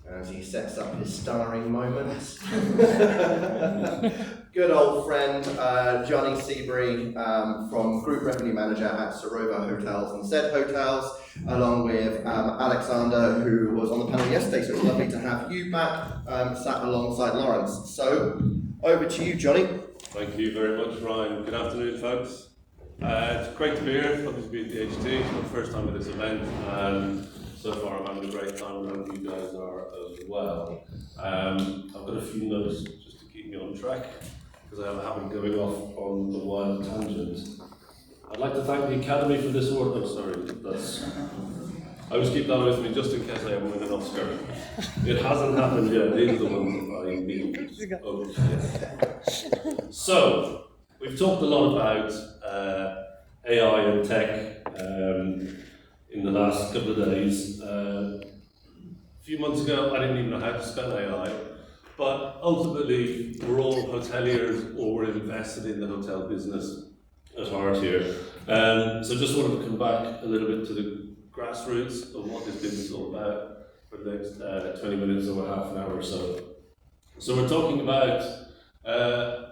as he sets up his starring moments. Good old friend Johnny Seabury from Group Revenue Manager at Sarova Hotels and Said Hotels, along with Alexander, who was on the panel yesterday, so it's lovely to have you back, sat alongside Laurenz. So, over to you, Johnny. Thank you very much, Ryan. Good afternoon, folks. It's great to be here. It's lovely to be at the HT. It's my first time at this event, and so far I'm having a great time, and I hope you guys are as well. I've got a few notes just to keep me on track, because I have a habit of going off on the wild tangent. I'd like to thank the Academy for this award. Oh, sorry, I always keep that with me just in case I ever win an Oscar. It hasn't happened yet. These are the ones that I need. Okay. So, we've talked a lot about AI and tech in the last couple of days. A few months ago, I didn't even know how to spell AI, but ultimately, we're all hoteliers or we're invested in the hotel business at heart here. So just wanted to come back a little bit to the grassroots of what this business is all about for the next 20 minutes or half an hour or so. So we're talking about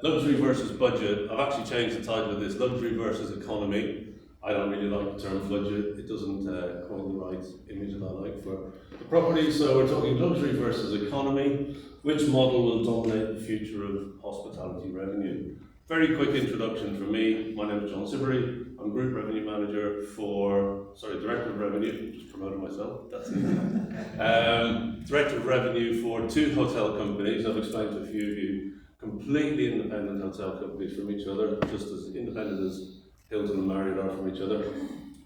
luxury versus budget. I've actually changed the title of this, luxury versus economy. I don't really like the term budget. It doesn't coin the right image that I like for the property. So we're talking luxury versus economy. Which model will dominate the future of hospitality revenue? Very quick introduction from me. My name is John Sibury. I'm Group Revenue Manager Director of Revenue. Just promoted myself. That's it. Director of Revenue for two hotel companies. I've explained to a few of you, completely independent hotel companies from each other, just as independent as Hilton and Marriott are from each other.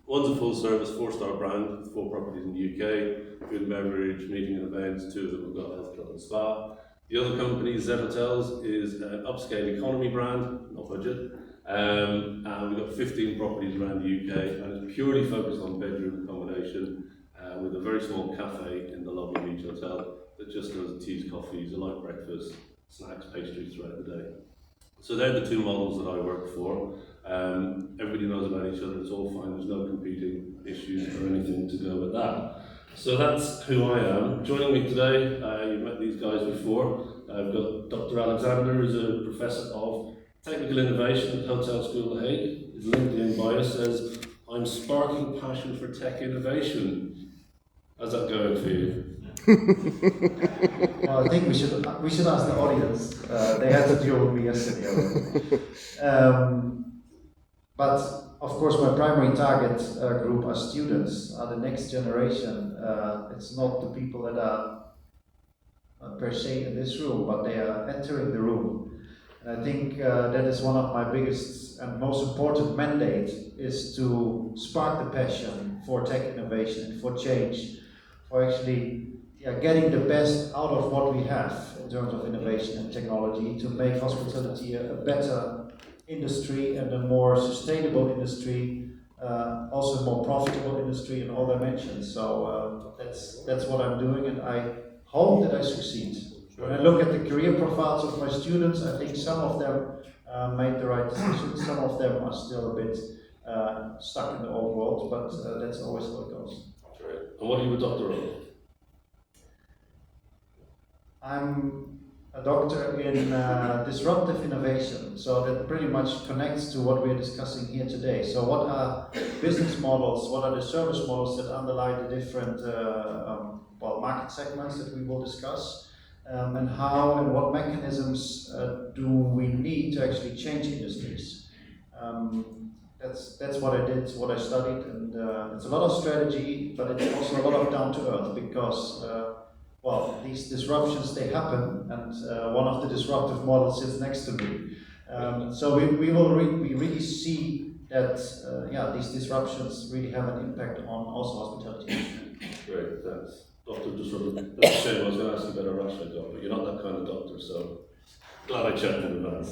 One's a full service 4-star brand, 4 properties in the UK, food and beverage, meeting and events, 2 of them have got health club and spa. The other company, Z Hotels, is an upscale economy brand, not budget, and we've got 15 properties around the UK, and it's purely focused on bedroom accommodation, with a very small cafe in the lobby of each hotel that just does teas, coffees, a light breakfast, snacks, pastries throughout the day. So they're the 2 models that I work for. Everybody knows about each other, it's all fine, there's no competing issues or anything to go with that. So that's who I am. Joining me today, you've met these guys before. I've got Dr. Alexander, who's a Professor of Technical Innovation at Hotel School The Hague. His LinkedIn bio says, "I'm sparking passion for tech innovation." How's that going for you? Well, I think we should ask the audience. They had to deal with me yesterday. But of course, my primary target group are students, are the next generation. It's not the people that are per se in this room, but they are entering the room. And I think that is one of my biggest and most important mandate, is to spark the passion for tech innovation, for change, for actually getting the best out of what we have in terms of innovation and technology to make hospitality a better industry and a more sustainable industry, also a more profitable industry in all dimensions. So that's what I'm doing, and I hope that I succeed. When I look at the career profiles of my students, I think some of them made the right decisions, some of them are still a bit stuck in the old world, but that's always how it goes. Great. And what are you a doctor of? I'm a doctor in disruptive innovation, so that pretty much connects to what we're discussing here today. So what are business models, what are the service models that underlie the different market segments that we will discuss, and how and what mechanisms do we need to actually change industries. That's what I did, what I studied, and it's a lot of strategy, but it's also a lot of down to earth, because these disruptions, they happen, and one of the disruptive models sits next to me. So we really see that these disruptions really have an impact on also hospitality. Great, thanks. Doctor disruptive. That's a shame, I was going to ask you about a rash I got, but you're not that kind of doctor, so glad I checked in advance.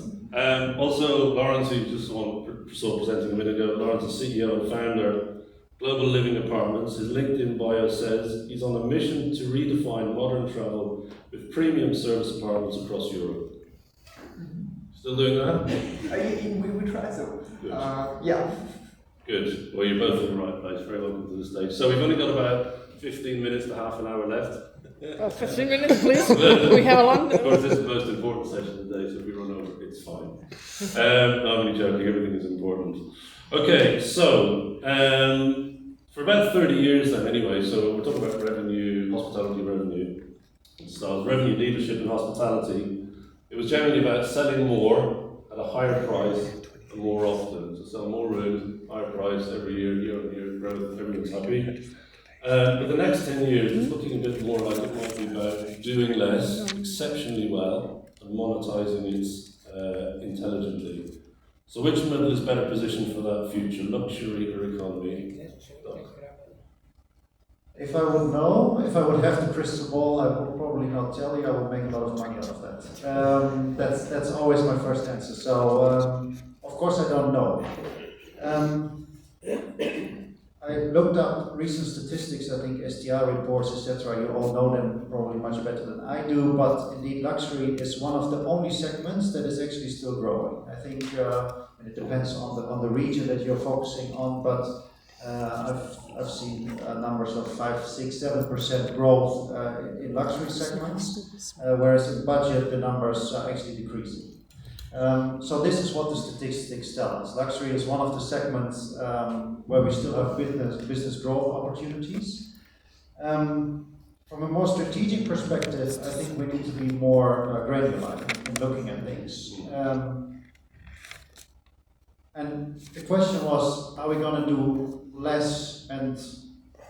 Also, Laurenz, who you just saw presenting a minute ago, Laurenz is CEO and founder Global Living Apartments. His LinkedIn bio says he's on a mission to redefine modern travel with premium service apartments across Europe. Still doing that? We try so. Good. Yeah. Good. Well, you're both in the right place. Very welcome to the stage. So we've only got about 15 minutes to half an hour left. For 3 minutes, please. We have a long. Of course, this is the most important session of the day, so if we run over, it's fine. No, I'm only joking, everything is important. Okay, so, for about 30 years then anyway, so we're talking about revenue, hospitality revenue, styles, revenue leadership in hospitality. It was generally about selling more at a higher price and more often. So sell more rooms, higher price every year, year-on-year growth, everyone's happy. But the next 10 years, it's looking a bit more like it might be about doing less, exceptionally well, and monetising it intelligently. So which model is better positioned for that future, luxury or economy? If I would know, if I would have the crystal ball, I would probably not tell you. I would make a lot of money out of that. That's always my first answer. So of course I don't know. I looked up recent statistics. I think STR reports, etc. You all know them probably much better than I do. But indeed, luxury is one of the only segments that is actually still growing. I think and it depends on the region that you're focusing on, but. I've seen numbers of 5, 6, 7% growth in luxury segments, whereas in budget the numbers are actually decreasing. So this is what the statistics tell us. Luxury is one of the segments where we still have business growth opportunities. From a more strategic perspective, I think we need to be more granular in looking at things. And the question was, are we going to do less and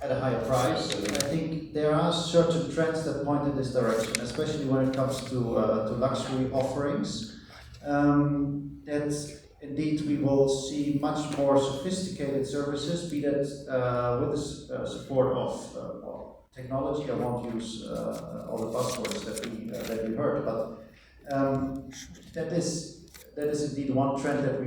at a higher price? I think there are certain trends that point in this direction, especially when it comes to luxury offerings. That indeed we will see much more sophisticated services, be that with the support of technology. I won't use all the buzzwords that we heard, but that is indeed one trend that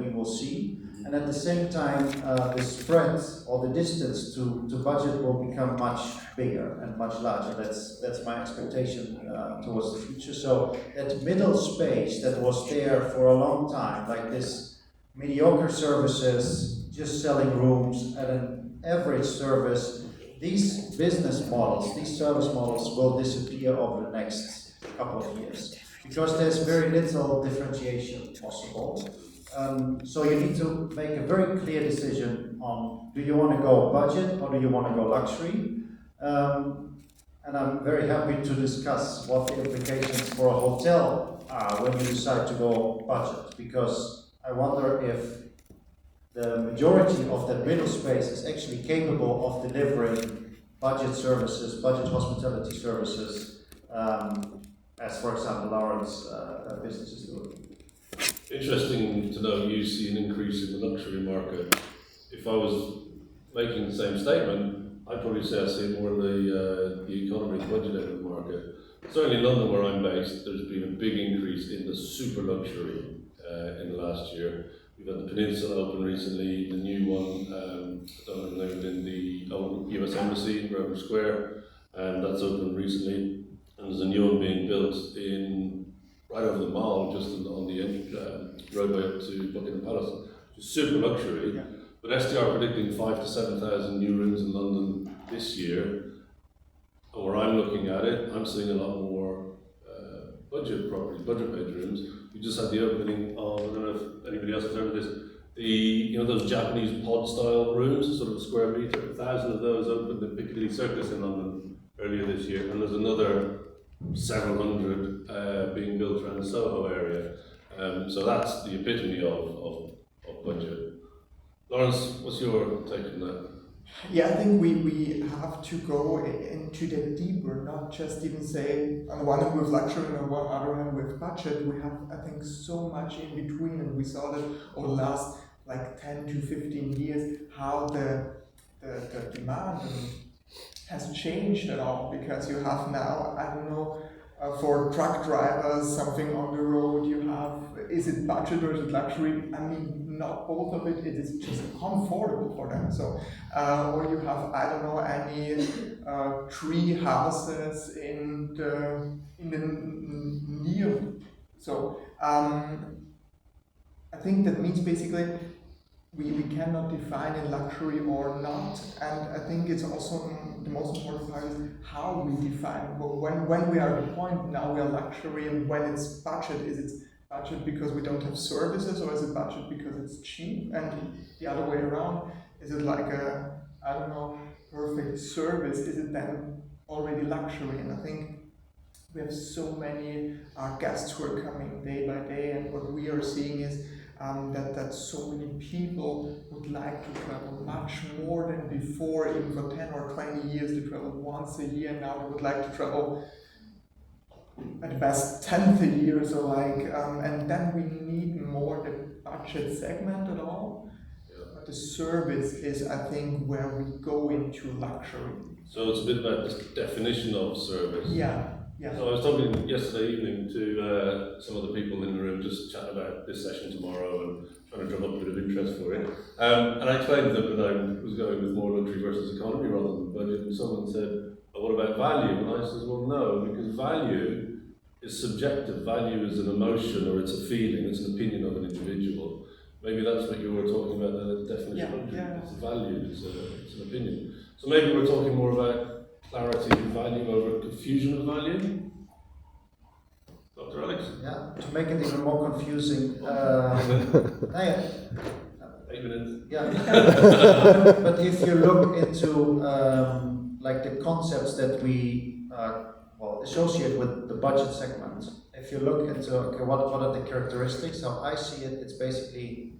we will see. And at the same time, the spread or the distance to budget will become much bigger and much larger. That's my expectation towards the future. So that middle space that was there for a long time, like this mediocre services, just selling rooms at an average service, these business models, these service models will disappear over the next couple of years because there's very little differentiation possible. So you need to make a very clear decision on, do you want to go budget or do you want to go luxury? And I'm very happy to discuss what the implications for a hotel are when you decide to go budget, because I wonder if the majority of that middle space is actually capable of delivering budget services, budget hospitality services, as for example Laurenz business is doing. Interesting to know you see an increase in the luxury market. If I was making the same statement, I'd probably say I see it more in the economy, the budget end of the market. Certainly in London, where I'm based, there's been a big increase in the super luxury in the last year. We've had the Peninsula open recently, the new one, I don't know the name, in the US Embassy in Grosvenor Square, and that's opened recently. And there's a new one being built right over the mall, just on the roadway up to Buckingham Palace. It's super luxury, yeah. But STR are predicting 5,000 to 7,000 new rooms in London this year. And where I'm looking at it, I'm seeing a lot more budget properties, budget bedrooms. We just had the opening of, I don't know if anybody else has heard of this, those Japanese pod style rooms, sort of a square metre, 1,000 of those opened at Piccadilly Circus in London earlier this year, and there's another several hundred being built around the Soho area. So that's the epitome of budget. Laurenz, what's your take on that? Yeah, I think we have to go into that deeper, not just even say on the one hand with luxury and on the other hand with budget. We have, I think, so much in between, and we saw that over the last like 10 to 15 years how the demand has changed at all, because you have now, I don't know, for truck drivers, something on the road, you have, is it budget or is it luxury? I mean, not both of it, it is just comfortable for them. So, or you have, I don't know, any tree houses in the near. So, I think that means basically we cannot define in luxury or not, and I think it's also the most important part is how we define when we are at the point now we are luxury, and when it's budget, is it budget because we don't have services, or is it budget because it's cheap? And the other way around, is it like a, I don't know, perfect service? Is it then already luxury? And I think we have so many guests who are coming day by day, and what we are seeing is that so many people would like to travel much more than before. Even for 10 or 20 years, they traveled once a year. Now they would like to travel at best 10th a year. So and then we need more the budget segment at all. But the service is, I think, where we go into luxury. So it's a bit about the definition of service. Yeah. So I was talking yesterday evening to some of the people in the room, just chatting about this session tomorrow and trying to drum up a bit of interest for it. And I explained to them that I was going with more luxury versus economy rather than budget, and someone said, well, what about value? And I said, well, no, because value is subjective. Value is an emotion, or it's a feeling, it's an opinion of an individual. Maybe that's what you were talking about, the definition of luxury. It's a value, it's an opinion. So maybe we're talking more about clarity of value over confusion of value? Dr. Alex? Yeah, to make it even more confusing, 8 minutes. yeah. But if you look into like the concepts that we associate with the budget segment, if you look into what are the characteristics, how I see it, it's basically,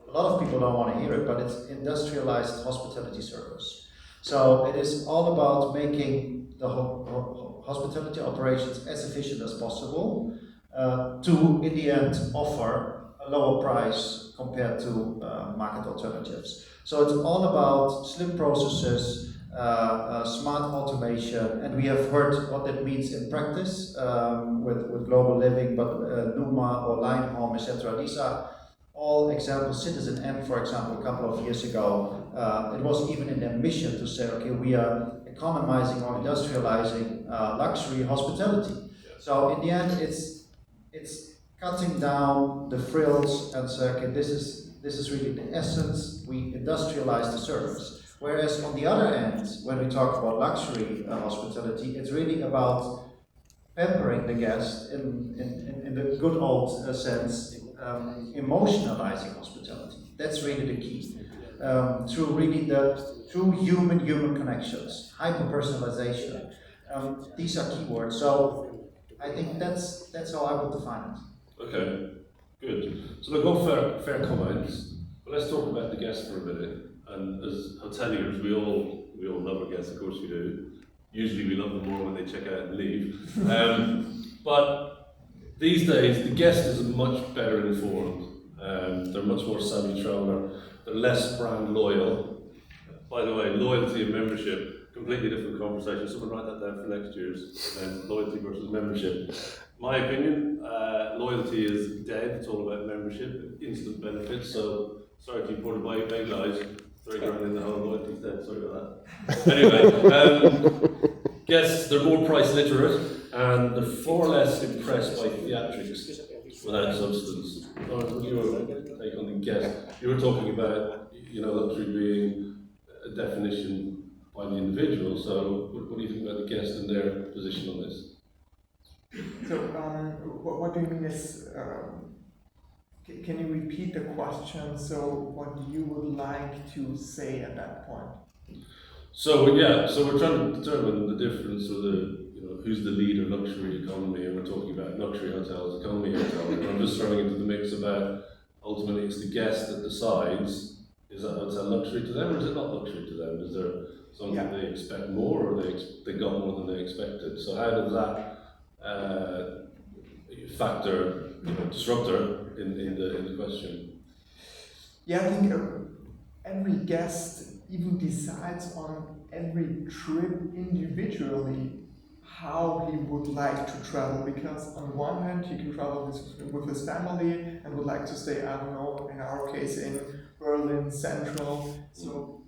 a lot of people don't want to hear it, but it's industrialized hospitality service. So it is all about making the hospitality operations as efficient as possible to, in the end, offer a lower price compared to market alternatives. So it's all about slim processes, smart automation, and we have heard what that means in practice with Global Living, but Numa or Line Home, etc. These are all examples. Citizen M, for example, a couple of years ago, it was even in their mission to say, okay, we are economizing or industrializing luxury hospitality. Yeah. So in the end, it's cutting down the frills and say, okay, this is really the essence. We industrialize the service. Whereas on the other end, when we talk about luxury hospitality, it's really about pampering the guest in the good old sense, emotionalizing hospitality. That's really the key. Through really through human connections, hyper-personalization. These are keywords. So I think that's how I would define it. Okay, good. So look, all fair comments, but let's talk about the guest for a minute. And as hoteliers, we all love our guests, of course we do. Usually we love them more when they check out and leave. But these days, the guest is much better informed. They're much more savvy traveler. They're less brand loyal. By the way, loyalty and membership, completely different conversation. Someone write that down for next year's event, loyalty versus membership. My opinion, loyalty is dead. It's all about membership, instant benefits. So, sorry to you poured by your big lies. £3 grand in the whole loyalty's dead. Sorry about that. Anyway, guests, they're more price literate and they're far less impressed by theatrics without substance. Laurenz, what do you take on the guest? You were talking about, luxury being a definition by the individual. So, what do you think about the guest and their position on this? So, what do you mean is, can you repeat the question? So, what you would like to say at that point? So we're trying to determine the difference of who's the leader, luxury, economy, and we're talking about luxury hotels, economy hotels. And I'm just throwing into the mix about, ultimately it's the guest that decides, is that hotel luxury to them or is it not luxury to them? Is there something they expect more, or they got more than they expected? So how does that factor, disruptor in the question? Yeah, I think every guest even decides on every trip individually how he would like to travel, because on one hand he can travel with his family and would like to stay, I don't know, in our case in Berlin Central, so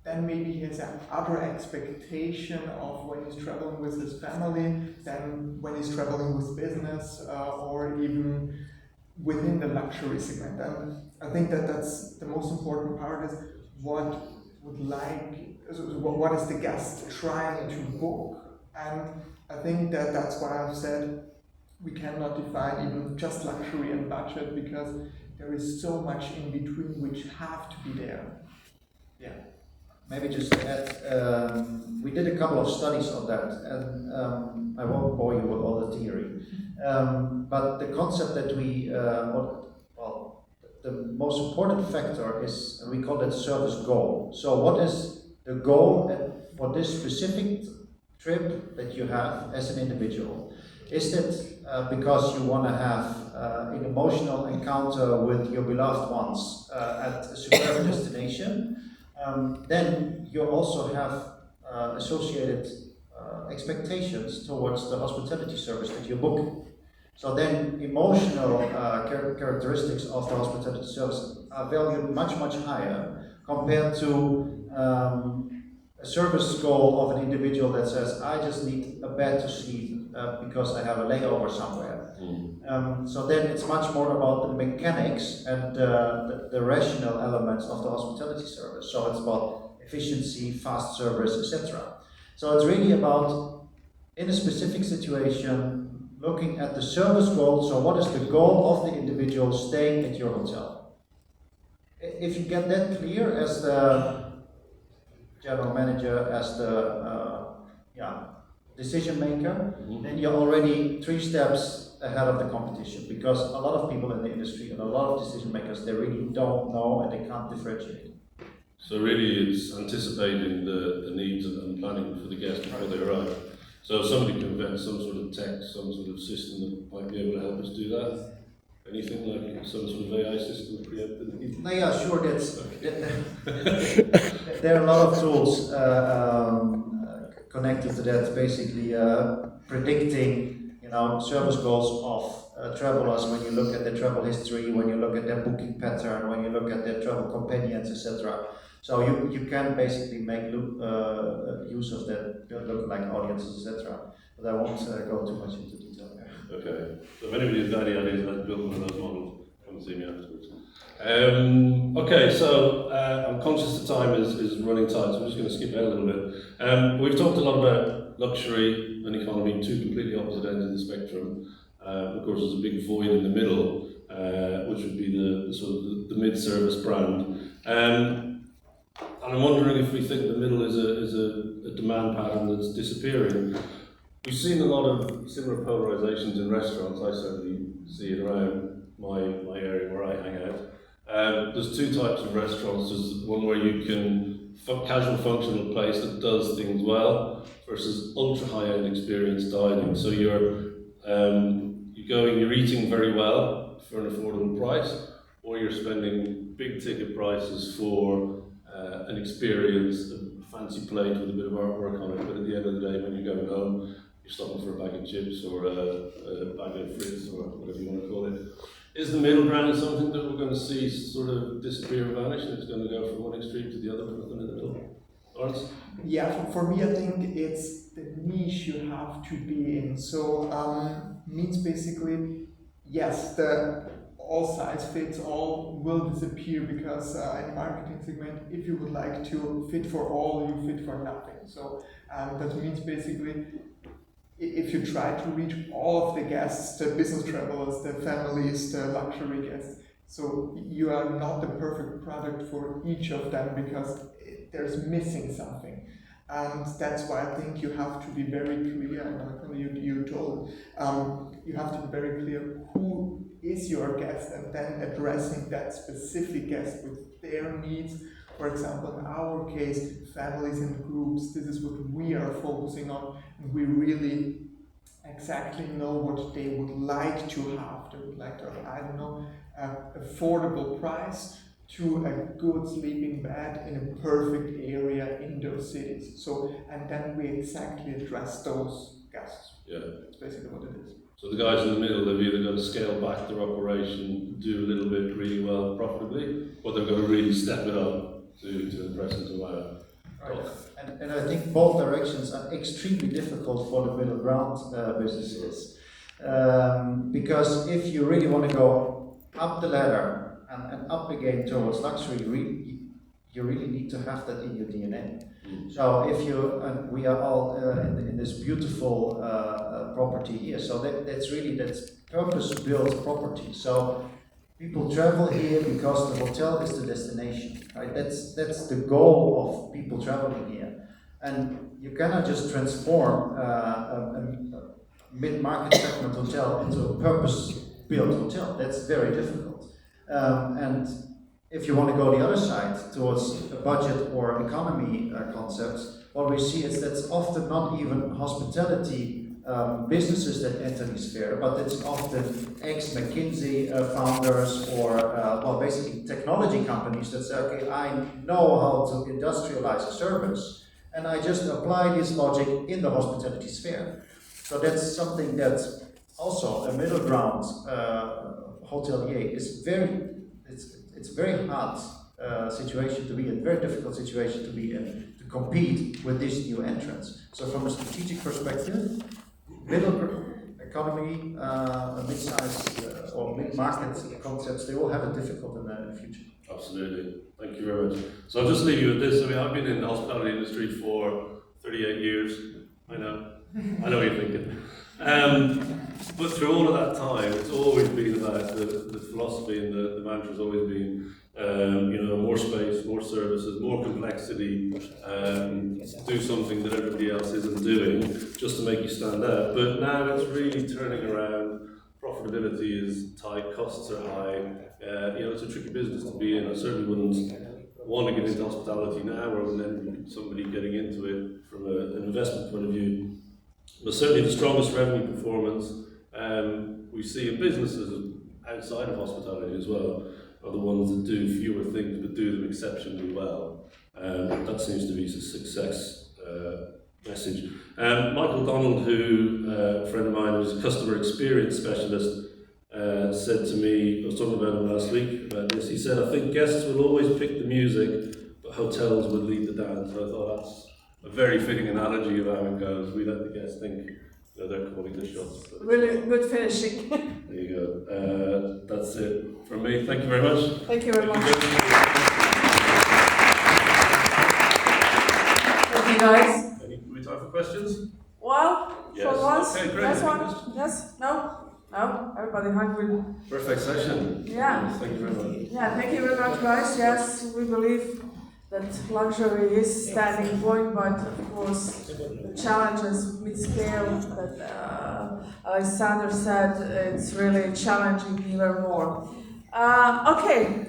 then maybe he has other expectation of when he's traveling with his family than when he's traveling with business or even within the luxury segment. And I think that's the most important part, is what would like what is the guest trying to book? And I think that that's why I've said we cannot define even just luxury and budget, because there is so much in between which have to be there. Yeah. Maybe just to add, we did a couple of studies on that, and I won't bore you with all the theory. But the concept that the most important factor is, and we call it service goal. So what is the goal for this specific trip that you have as an individual? Is it because you want to have an emotional encounter with your beloved ones at a superb destination? Then you also have associated expectations towards the hospitality service that you book. So then emotional characteristics of the hospitality service are valued much higher compared to a service goal of an individual that says, I just need a bed to sleep because I have a layover somewhere. So then it's much more about the mechanics and the rational elements of the hospitality service. So it's about efficiency, fast service, etc. So it's really about, in a specific situation, looking at the service goal. So what is the goal of the individual staying at your hotel? If you get that clear as the general manager, as the decision maker, then you're already 3 steps ahead of the competition, because a lot of people in the industry and a lot of decision makers, they really don't know and they can't differentiate. So really it's anticipating the needs and planning for the guests before they arrive. So if somebody can invent some sort of tech, some sort of system that might be able to help us do that, anything like some sort of AI system to preempt the need? No, yeah, sure, there are a lot of tools connected to that, basically predicting, service goals of travelers when you look at their travel history, when you look at their booking pattern, when you look at their travel companions, etc. So you can basically make use of that lookalike audiences, etc. But I won't go too much into detail there. Okay. So if anybody has any ideas how to build one of those models, come and see me afterwards. Okay, so I'm conscious the time is running tight, so I'm just going to skip ahead a little bit. We've talked a lot about luxury and economy, 2 completely opposite ends of the spectrum. Of course, there's a big void in the middle, which would be the sort of the mid-service brand. And I'm wondering if we think the middle is a demand pattern that's disappearing. We've seen a lot of similar polarizations in restaurants. I certainly see it around my area where I hang out. There's 2 types of restaurants. There's one where you can casual functional place that does things well versus ultra high-end experience dining. So you're eating very well for an affordable price, or you're spending big ticket prices for an experience, a fancy plate with a bit of artwork on it, but at the end of the day, when you're going home, you're stopping for a bag of chips or a bag of frites or whatever you want to call it. Is the middle ground something that we're going to see sort of disappear and vanish, and it's going to go from one extreme to the other, but nothing in the middle? Laurenz? Yeah, for me, I think it's the niche you have to be in. So means basically, yes, the all size fits all will disappear, because in marketing segment, if you would like to fit for all, you fit for nothing. So that means basically, if you try to reach all of the guests, the business travelers, the families, the luxury guests, so you are not the perfect product for each of them, because there's missing something. And that's why I think you have to be very clear, and you told, you have to be very clear who is your guest, and then addressing that specific guest with their needs. For example, in our case, families and groups, this is what we are focusing on, and we really exactly know what they would like to have. They would like to have, I don't know, an affordable price to a good sleeping bed in a perfect area in those cities. So, and then we exactly address those guests. Yeah. That's basically what it is. So the guys in the middle, they've either got to scale back their operation, do a little bit really well profitably, or they've got to really step it up to impress and to wow. Right. And I think both directions are extremely difficult for the middle ground businesses. Because if you really want to go up the ladder and up the game towards luxury, you really need to have that in your DNA. So if you, and we are all in this beautiful property here, so that's purpose-built property. So people travel here because the hotel is the destination, right? That's the goal of people traveling here. And you cannot just transform a mid-market segment hotel into a purpose-built hotel. That's very difficult. And if you want to go the other side towards a budget or economy concepts, what we see is that's often not even hospitality businesses that enter this sphere, but it's often ex-McKinsey founders or well, basically technology companies that say, okay, I know how to industrialize a service, and I just apply this logic in the hospitality sphere. So that's something that also a middle ground hotelier is it's a very hard situation to be in, very difficult situation to be in, to compete with these new entrants. So from a strategic perspective, middle economy, mid-size or mid-market concepts, they will have it difficult in the future. Absolutely. Thank you very much. So I'll just leave you with this. I mean, I've been in the hospitality industry for 38 years. I know what you're thinking. But through all of that time, it's always been about the philosophy and the mantra has always been, more space, more services, more complexity, do something that everybody else isn't doing, just to make you stand out. But now it's really turning around. Profitability is tight, costs are high. It's a tricky business to be in. I certainly wouldn't want to get into hospitality now, or then somebody getting into it from an investment point of view. But certainly the strongest revenue performance we see in businesses outside of hospitality as well are the ones that do fewer things but do them exceptionally well. That seems to be a success message. Michael Donald, who a friend of mine who's a customer experience specialist, said to me, I was talking about him last week about this, he said, I think guests will always pick the music, but hotels would lead the dance. So I thought that's a very fitting analogy of how it goes. We let the guests think they're calling the shots. Really good finishing. There you go. That's it from me. Thank you very much. Thank you very much. Thank you, guys. Any time for questions? Well, Yes. for once, Okay, great. last Any one. questions? Yes? No? Everybody hungry? Perfect session. Yeah. Thank you very much. Yeah, thank you very much, guys. Yes, we believe that luxury is standing point, but of course the challenges mid-scale that Alexander said, it's really challenging even more. Okay,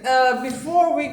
before we